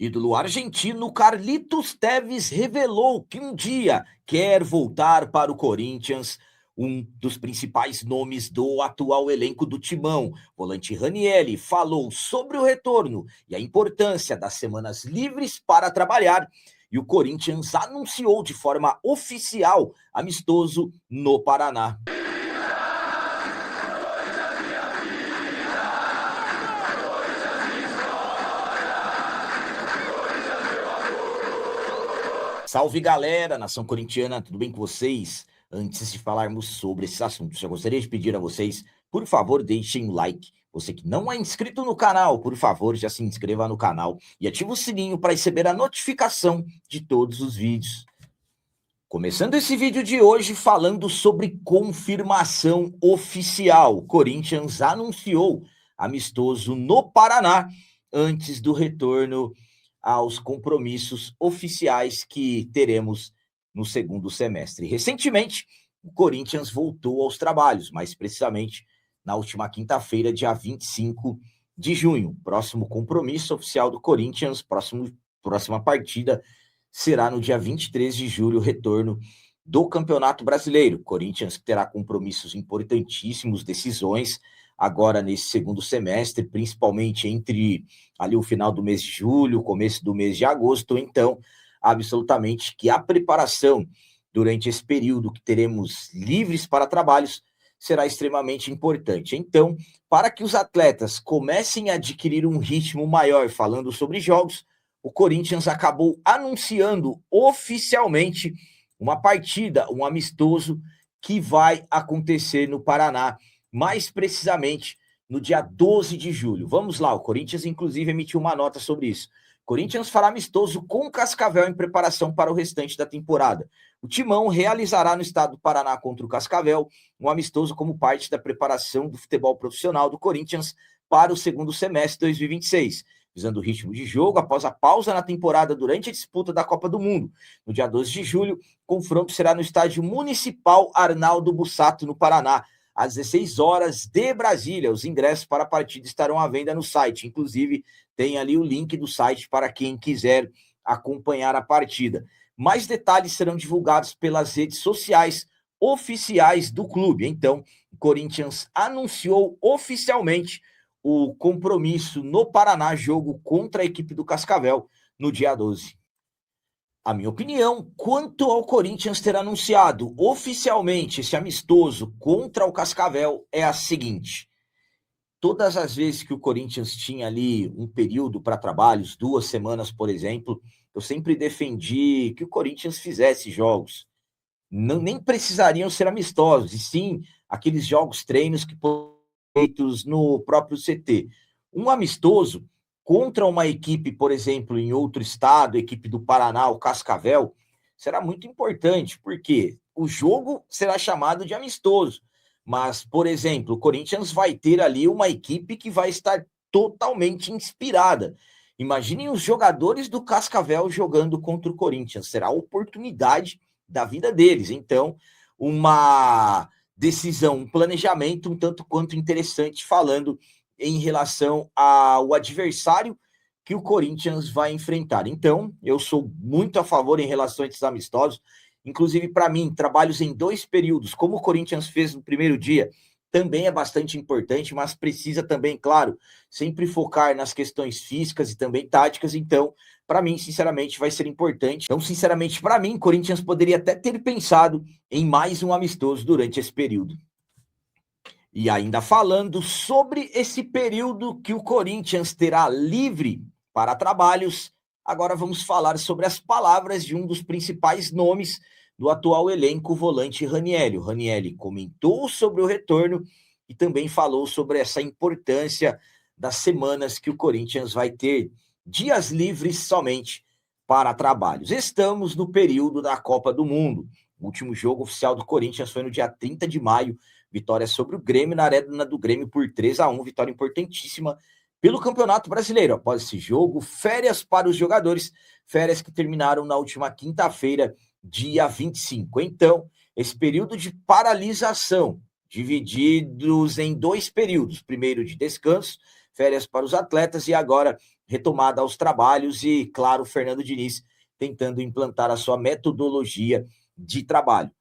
Ídolo argentino Carlitos Tevez revelou que um dia quer voltar para o Corinthians, um dos principais nomes do atual elenco do Timão. Volante Ranieri falou sobre o retorno e a importância das semanas livres para trabalhar, e o Corinthians anunciou de forma oficial amistoso no Paraná. Salve, galera, nação corintiana, tudo bem com vocês? Antes de falarmos sobre esses assuntos, já gostaria de pedir a vocês, por favor, deixem o like. Você que não é inscrito no canal, por favor, já se inscreva no canal e ative o sininho para receber a notificação de todos os vídeos. Começando esse vídeo de hoje falando sobre confirmação oficial. O Corinthians anunciou amistoso no Paraná antes do retorno aos compromissos oficiais que teremos no segundo semestre. Recentemente, o Corinthians voltou aos trabalhos, mais precisamente na última quinta-feira, dia 25 de junho. Próximo compromisso oficial do Corinthians, próxima partida será no dia 23 de julho, o retorno do Campeonato Brasileiro. Corinthians terá compromissos importantíssimos, decisões agora nesse segundo semestre, principalmente entre ali o final do mês de julho, começo do mês de agosto. Então, absolutamente que a preparação durante esse período que teremos livres para trabalhos será extremamente importante. Então, para que os atletas comecem a adquirir um ritmo maior falando sobre jogos, o Corinthians acabou anunciando oficialmente uma partida, um amistoso que vai acontecer no Paraná, mais precisamente no dia 12 de julho. Vamos lá, o Corinthians inclusive emitiu uma nota sobre isso. O Corinthians fará amistoso com Cascavel em preparação para o restante da temporada. O Timão realizará no estado do Paraná contra o Cascavel um amistoso como parte da preparação do futebol profissional do Corinthians para o segundo semestre de 2026. Visando o ritmo de jogo após a pausa na temporada durante a disputa da Copa do Mundo. No dia 12 de julho, o confronto será no estádio Municipal Arnaldo Bussato, no Paraná, às 16 horas de Brasília. Os ingressos para a partida estarão à venda no site. Inclusive, tem ali o link do site para quem quiser acompanhar a partida. Mais detalhes serão divulgados pelas redes sociais oficiais do clube. Então, o Corinthians anunciou oficialmente o compromisso no Paraná, jogo contra a equipe do Cascavel, no dia 12. A minha opinião, quanto ao Corinthians ter anunciado oficialmente esse amistoso contra o Cascavel, é a seguinte: todas as vezes que o Corinthians tinha ali um período para trabalhos, 2 semanas, por exemplo, eu sempre defendi que o Corinthians fizesse jogos. Nem precisariam ser amistosos, e sim aqueles jogos, treinos que feitos no próprio CT. Um amistoso contra uma equipe, por exemplo, em outro estado, a equipe do Paraná, o Cascavel, será muito importante, porque o jogo será chamado de amistoso. Mas, por exemplo, o Corinthians vai ter ali uma equipe que vai estar totalmente inspirada. Imaginem os jogadores do Cascavel jogando contra o Corinthians. Será a oportunidade da vida deles. Então, uma decisão, um planejamento um tanto quanto interessante, falando em relação ao adversário que o Corinthians vai enfrentar. Então, eu sou muito a favor em relação a esses amistosos. Inclusive, para mim, trabalhos em 2 períodos, como o Corinthians fez no primeiro dia, também é bastante importante, mas precisa também, claro, sempre focar nas questões físicas e também táticas. Então, para mim, sinceramente, vai ser importante. Então, sinceramente, para mim, o Corinthians poderia até ter pensado em mais um amistoso durante esse período. E ainda falando sobre esse período que o Corinthians terá livre para trabalhos, agora vamos falar sobre as palavras de um dos principais nomes do atual elenco, o volante Ranieri. O Ranieri comentou sobre o retorno e também falou sobre essa importância das semanas que o Corinthians vai ter dias livres somente para trabalhos. Estamos no período da Copa do Mundo. O último jogo oficial do Corinthians foi no dia 30 de maio, vitória sobre o Grêmio na Arena do Grêmio por 3-1, vitória importantíssima pelo Campeonato Brasileiro. Após esse jogo, férias para os jogadores, férias que terminaram na última quinta-feira, dia 25. Então, esse período de paralisação, divididos em 2 períodos, primeiro de descanso, férias para os atletas, e agora retomada aos trabalhos e, claro, o Fernando Diniz tentando implantar a sua metodologia de trabalho.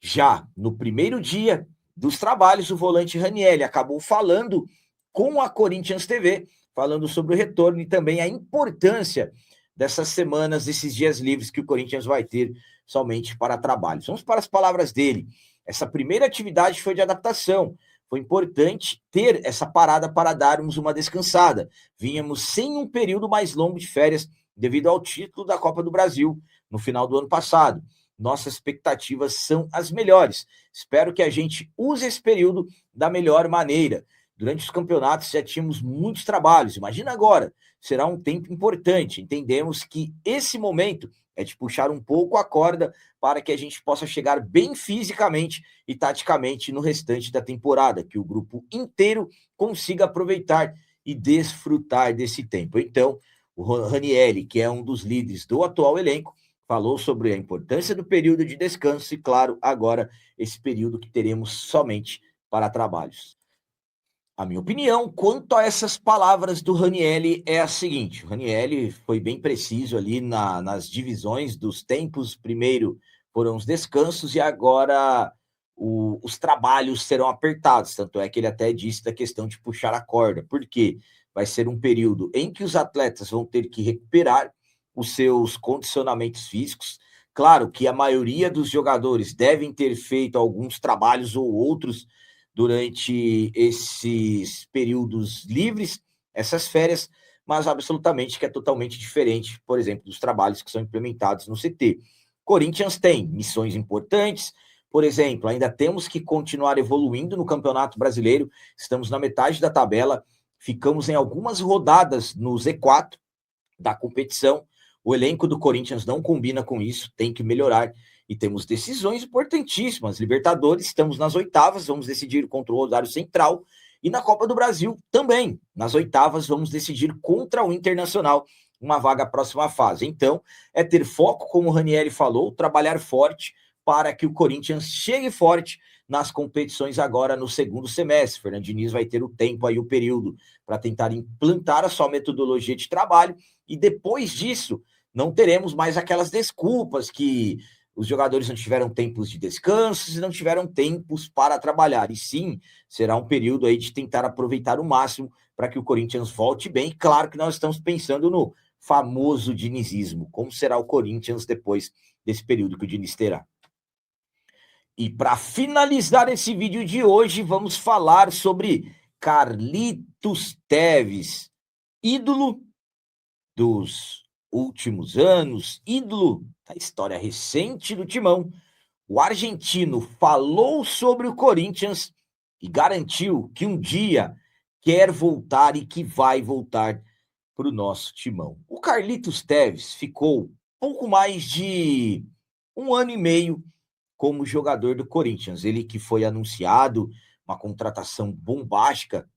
Já no primeiro dia dos trabalhos, o volante Ranieri acabou falando com a Corinthians TV, falando sobre o retorno e também a importância dessas semanas, desses dias livres que o Corinthians vai ter somente para trabalhos. Vamos para as palavras dele. Essa primeira atividade foi de adaptação. Foi importante ter essa parada para darmos uma descansada. Vínhamos sem um período mais longo de férias devido ao título da Copa do Brasil no final do ano passado. Nossas expectativas são as melhores. Espero que a gente use esse período da melhor maneira. Durante os campeonatos já tínhamos muitos trabalhos. Imagina agora, será um tempo importante. Entendemos que esse momento é de puxar um pouco a corda para que a gente possa chegar bem fisicamente e taticamente no restante da temporada, que o grupo inteiro consiga aproveitar e desfrutar desse tempo. Então, o Ranieri, que é um dos líderes do atual elenco, falou sobre a importância do período de descanso e, claro, agora esse período que teremos somente para trabalhos. A minha opinião quanto a essas palavras do Ranieri é a seguinte: o Ranieri foi bem preciso ali nas divisões dos tempos. Primeiro foram os descansos e agora os trabalhos serão apertados. Tanto é que ele até disse da questão de puxar a corda, porque vai ser um período em que os atletas vão ter que recuperar os seus condicionamentos físicos. Claro que a maioria dos jogadores devem ter feito alguns trabalhos ou outros durante esses períodos livres, essas férias, mas absolutamente que é totalmente diferente, por exemplo, dos trabalhos que são implementados no CT. Corinthians tem missões importantes, por exemplo, ainda temos que continuar evoluindo no Campeonato Brasileiro, estamos na metade da tabela, ficamos em algumas rodadas no Z4 da competição, o elenco do Corinthians não combina com isso, tem que melhorar. E temos decisões importantíssimas. Libertadores, estamos nas oitavas, vamos decidir contra o Rosário Central. E na Copa do Brasil também. Nas oitavas, vamos decidir contra o Internacional uma vaga à próxima fase. Então, é ter foco, como o Ranieri falou, trabalhar forte para que o Corinthians chegue forte nas competições agora no segundo semestre. Fernando Diniz vai ter o tempo aí, o período, para tentar implantar a sua metodologia de trabalho. E depois disso, não teremos mais aquelas desculpas que os jogadores não tiveram tempos de descanso e não tiveram tempos para trabalhar. E sim, será um período aí de tentar aproveitar o máximo para que o Corinthians volte bem. E claro que nós estamos pensando no famoso dinizismo. Como será o Corinthians depois desse período que o Diniz terá? E para finalizar esse vídeo de hoje, vamos falar sobre Carlitos Tevez, ídolo dos últimos anos, ídolo da história recente do Timão. O argentino falou sobre o Corinthians e garantiu que um dia quer voltar e que vai voltar para o nosso Timão. O Carlitos Tevez ficou pouco mais de 1 ano e meio como jogador do Corinthians. Ele que foi anunciado uma contratação bombástica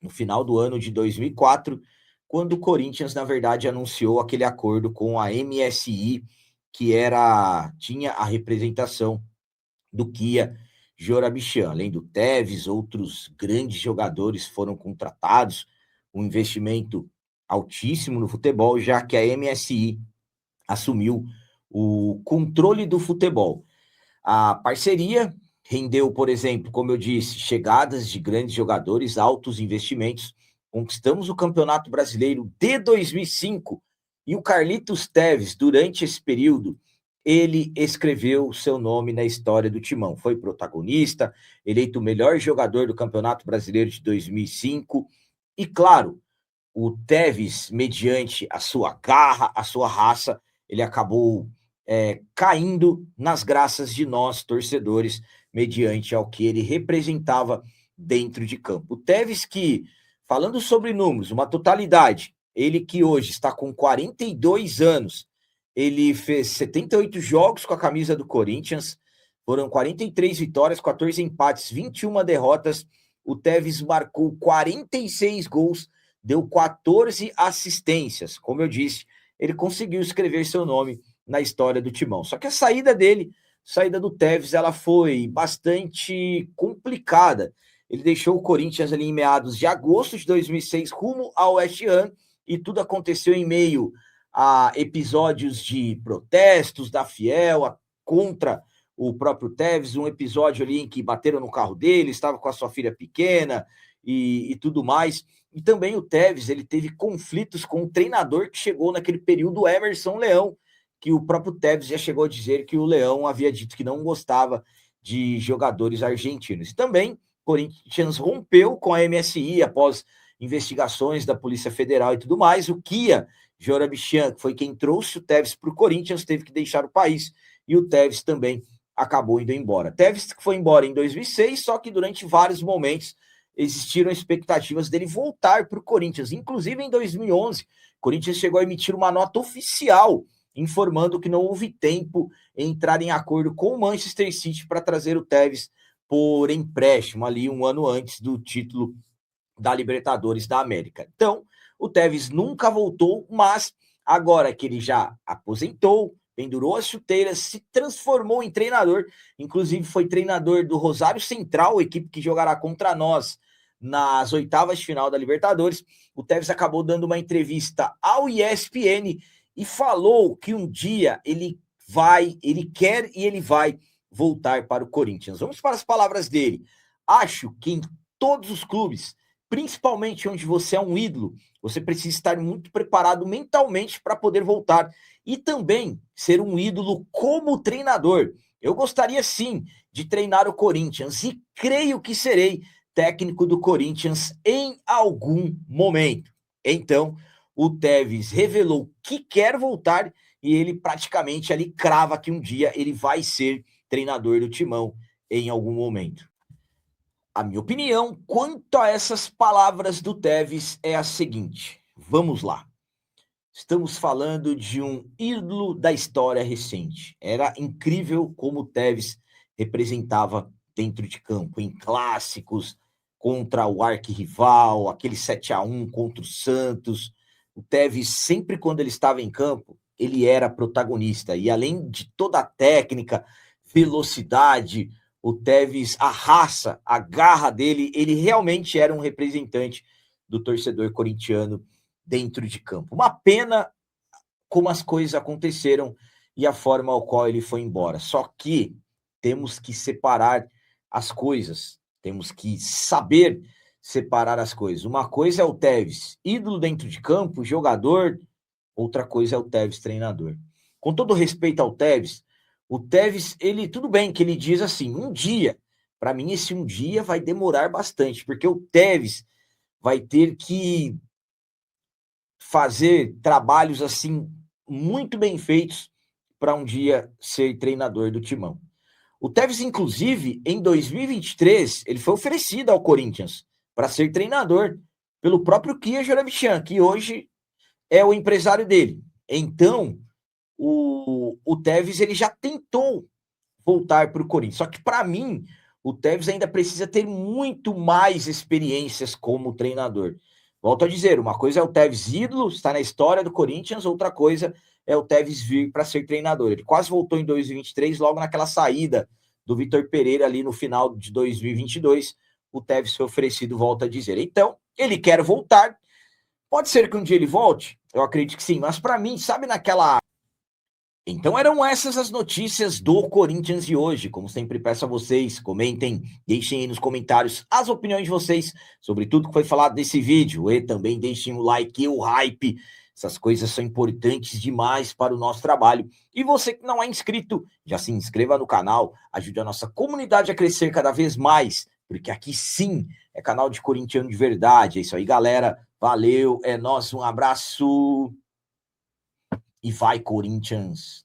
no final do ano de 2004, quando o Corinthians, na verdade, anunciou aquele acordo com a MSI, que tinha a representação do Kia Jorabichian. Além do Tevez, outros grandes jogadores foram contratados, um investimento altíssimo no futebol, já que a MSI assumiu o controle do futebol. A parceria rendeu, por exemplo, como eu disse, chegadas de grandes jogadores, altos investimentos. Conquistamos o Campeonato Brasileiro de 2005 e o Carlitos Tevez, durante esse período, ele escreveu seu nome na história do Timão. Foi protagonista, eleito o melhor jogador do Campeonato Brasileiro de 2005. E, claro, o Tevez, mediante a sua garra, a sua raça, ele acabou caindo nas graças de nós, torcedores, mediante ao que ele representava dentro de campo. O Tevez que, falando sobre números, uma totalidade, ele que hoje está com 42 anos, ele fez 78 jogos com a camisa do Corinthians, foram 43 vitórias, 14 empates, 21 derrotas. O Tevez marcou 46 gols, deu 14 assistências. Como eu disse, ele conseguiu escrever seu nome na história do Timão. Só que a saída do Tevez, ela foi bastante complicada. Ele deixou o Corinthians ali em meados de agosto de 2006, rumo ao West Ham, e tudo aconteceu em meio a episódios de protestos da Fiel contra o próprio Tevez, um episódio ali em que bateram no carro dele, estava com a sua filha pequena e tudo mais. E também o Tevez, ele teve conflitos com o treinador que chegou naquele período, Emerson Leão, que o próprio Tevez já chegou a dizer que o Leão havia dito que não gostava de jogadores argentinos. E também, o Corinthians rompeu com a MSI após investigações da Polícia Federal e tudo mais. O Kia Jorabichian, que foi quem trouxe o Tevez para o Corinthians, teve que deixar o país, e o Tevez também acabou indo embora. Tevez foi embora em 2006, só que durante vários momentos existiram expectativas dele voltar para o Corinthians. Inclusive, em 2011, o Corinthians chegou a emitir uma nota oficial informando que não houve tempo em entrar em acordo com o Manchester City para trazer o Tevez por empréstimo, ali um ano antes do título da Libertadores da América. Então, o Tevez nunca voltou, mas agora que ele já aposentou, pendurou as chuteiras, se transformou em treinador, inclusive foi treinador do Rosário Central, equipe que jogará contra nós nas oitavas de final da Libertadores. O Tevez acabou dando uma entrevista ao ESPN e falou que um dia ele quer e ele vai voltar para o Corinthians. Vamos para as palavras dele. Acho que em todos os clubes, principalmente onde você é um ídolo, você precisa estar muito preparado mentalmente para poder voltar e também ser um ídolo como treinador. Eu gostaria sim de treinar o Corinthians e creio que serei técnico do Corinthians em algum momento. Então, o Tevez revelou que quer voltar e ele praticamente ali crava que um dia ele vai ser treinador do Timão em algum momento. A minha opinião quanto a essas palavras do Tevez é a seguinte. Vamos lá. Estamos falando de um ídolo da história recente. Era incrível como o Tevez representava dentro de campo, em clássicos, contra o arquirrival, aquele 7-1 contra o Santos. O Tevez, sempre quando ele estava em campo, ele era protagonista. E além de toda a técnica, velocidade, o Tevez, a raça, a garra dele, ele realmente era um representante do torcedor corintiano dentro de campo. Uma pena como as coisas aconteceram e a forma ao qual ele foi embora. Só que temos que separar as coisas, temos que saber separar as coisas. Uma coisa é o Tevez, ídolo dentro de campo, jogador, outra coisa é o Tevez, treinador. Com todo respeito ao Tevez, o Tevez, ele, tudo bem que ele diz assim, um dia, para mim esse um dia vai demorar bastante, porque o Tevez vai ter que fazer trabalhos assim muito bem feitos para um dia ser treinador do Timão. O Tevez, inclusive, em 2023, ele foi oferecido ao Corinthians para ser treinador pelo próprio Kia Jorabichian, que hoje é o empresário dele. Então, o Tevez ele já tentou voltar para o Corinthians. Só que, para mim, o Tevez ainda precisa ter muito mais experiências como treinador. Volto a dizer, uma coisa é o Tevez ídolo, está na história do Corinthians, outra coisa é o Tevez vir para ser treinador. Ele quase voltou em 2023, logo naquela saída do Vitor Pereira ali no final de 2022, o Tevez foi oferecido, volto a dizer. Então, ele quer voltar, pode ser que um dia ele volte, eu acredito que sim, mas para mim, sabe naquela... Então eram essas as notícias do Corinthians de hoje. Como sempre peço a vocês, comentem, deixem aí nos comentários as opiniões de vocês sobre tudo que foi falado nesse vídeo. E também deixem o like e o hype. Essas coisas são importantes demais para o nosso trabalho. E você que não é inscrito, já se inscreva no canal, ajude a nossa comunidade a crescer cada vez mais, porque aqui sim é canal de corintiano de verdade. É isso aí, galera. Valeu, é nóis, um abraço. E vai, Corinthians!